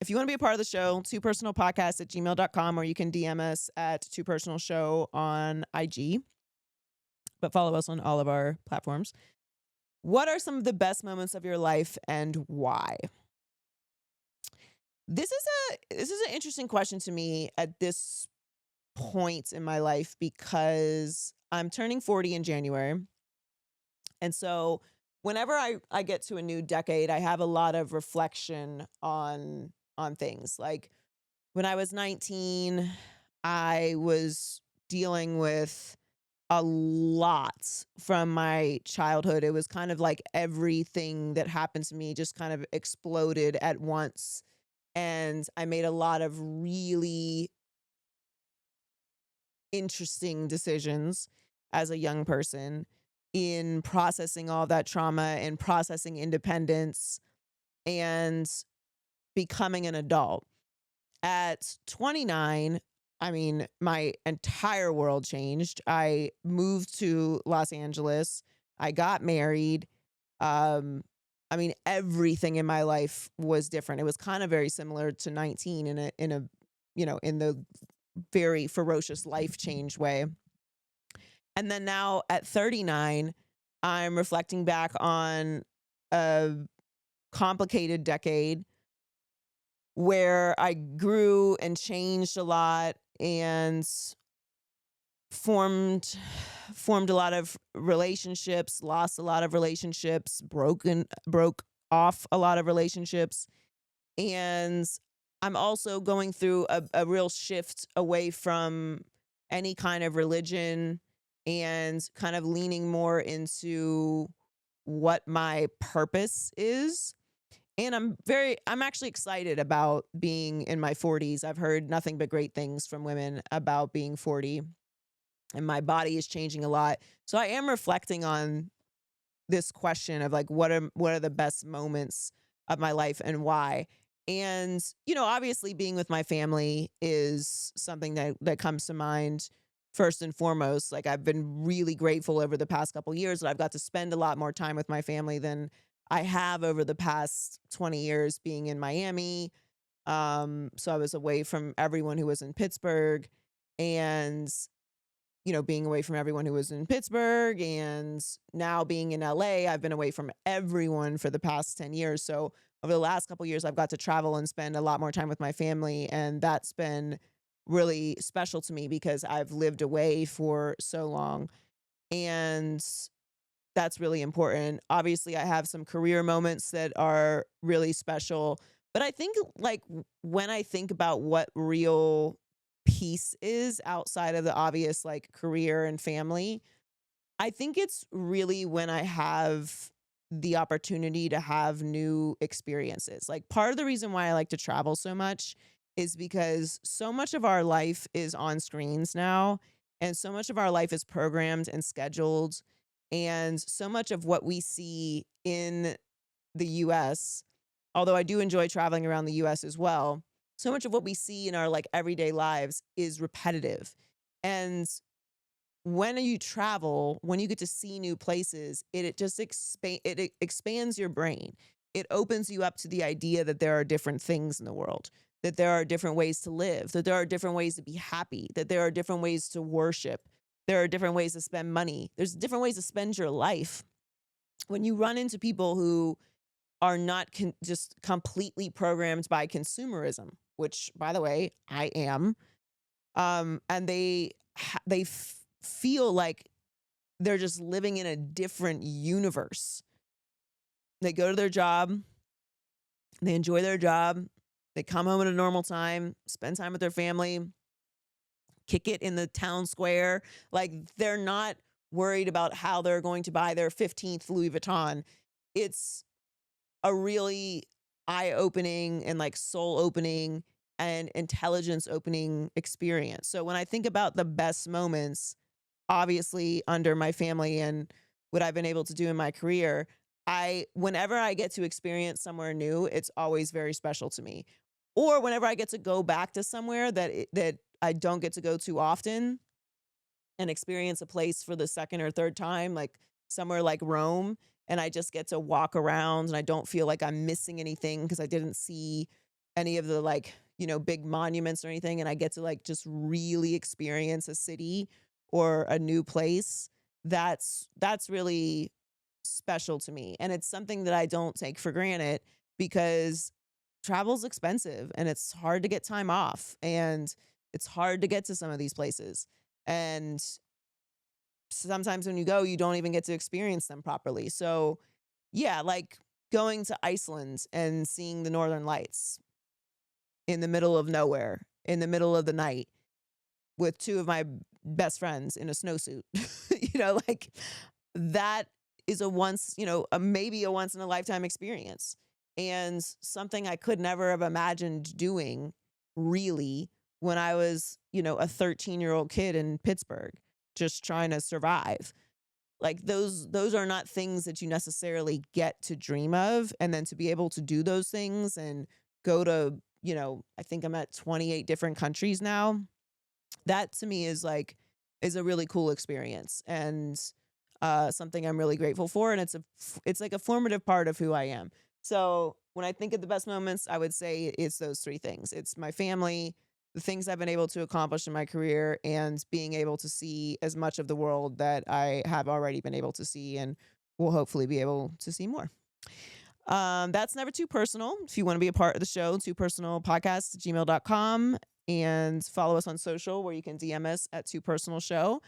If you want to be a part of the show, twopersonalpodcast@gmail.com, or you can DM us at twopersonalshow on IG, but follow us on all of our platforms. What are some of the best moments of your life and why? This is an interesting question to me at this point in my life because I'm turning 40 in January. And so whenever I get to a new decade, I have a lot of reflection on things. Like when I was 19, I was dealing with a lot from my childhood. It was kind of like everything that happened to me just kind of exploded at once. And I made a lot of really interesting decisions as a young person in processing all that trauma and processing independence and becoming an adult. At 29, I mean, my entire world changed. I moved to Los Angeles. I got married. Um, I mean, everything in my life was different. It was kind of very similar to 19 in the very ferocious life change way. And then now at 39, I'm reflecting back on a complicated decade where I grew and changed a lot and formed formed a lot of relationships, lost a lot of relationships, broke off a lot of relationships. And I'm also going through a real shift away from any kind of religion and kind of leaning more into what my purpose is. And I'm actually excited about being in my 40s. I've heard nothing but great things from women about being 40, and my body is changing a lot. So I am reflecting on this question of like what are the best moments of my life and why. And obviously being with my family is something that comes to mind first and foremost. Like I've been really grateful over the past couple years that I've got to spend a lot more time with my family than I have over the past 20 years being in Miami. So I was away from everyone who was in Pittsburgh, and being away from everyone who was in Pittsburgh, and now being in LA, I've been away from everyone for the past 10 years. So over the last couple years, I've got to travel and spend a lot more time with my family. And that's been really special to me because I've lived away for so long. And that's really important. Obviously, I have some career moments that are really special. But I think like when I think about what real peace is outside of the obvious like career and family, I think it's really when I have the opportunity to have new experiences. Like part of the reason why I like to travel so much is because so much of our life is on screens now, and so much of our life is programmed and scheduled, and so much of what we see in the US, although I do enjoy traveling around the US as well, so much of what we see in our like everyday lives is repetitive. And when you travel, when you get to see new places, it just expands your brain. It opens you up to the idea that there are different things in the world, that there are different ways to live, that there are different ways to be happy, that there are different ways to worship, there are different ways to spend money, there's different ways to spend your life. When you run into people who are not just completely programmed by consumerism, which by the way, I am, and they feel like they're just living in a different universe. They go to their job, they enjoy their job, they come home at a normal time, spend time with their family, kick it in the town square. Like they're not worried about how they're going to buy their 15th Louis Vuitton. It's a really eye-opening and like soul-opening and intelligence-opening experience. So when I think about the best moments, obviously under my family and what I've been able to do in my career, whenever I get to experience somewhere new, it's always very special to me. Or whenever I get to go back to somewhere that I don't get to go too often and experience a place for the second or third time, like somewhere like Rome, and I just get to walk around and I don't feel like I'm missing anything because I didn't see any of the like, big monuments or anything, and I get to like just really experience a city or a new place, that's really special to me. And it's something that I don't take for granted because travel's expensive and it's hard to get time off and it's hard to get to some of these places. And sometimes when you go, you don't even get to experience them properly. So, yeah, like going to Iceland and seeing the northern lights in the middle of nowhere, in the middle of the night with two of my best friends in a snowsuit. Like that is maybe a once in a lifetime experience and something I could never have imagined doing really when I was, a 13-year-old kid in Pittsburgh just trying to survive. Like those are not things that you necessarily get to dream of, and then to be able to do those things and go to, I think I'm at 28 different countries now. That to me is a really cool experience and something I'm really grateful for, and it's like a formative part of who I am. So when I think of the best moments, I would say it's those three things. It's my family, the things I've been able to accomplish in my career, and being able to see as much of the world that I have already been able to see and will hopefully be able to see more. That's never too personal. If you want to be a part of the show, too personal podcast gmail.com, and follow us on social where you can DM us at too personal show.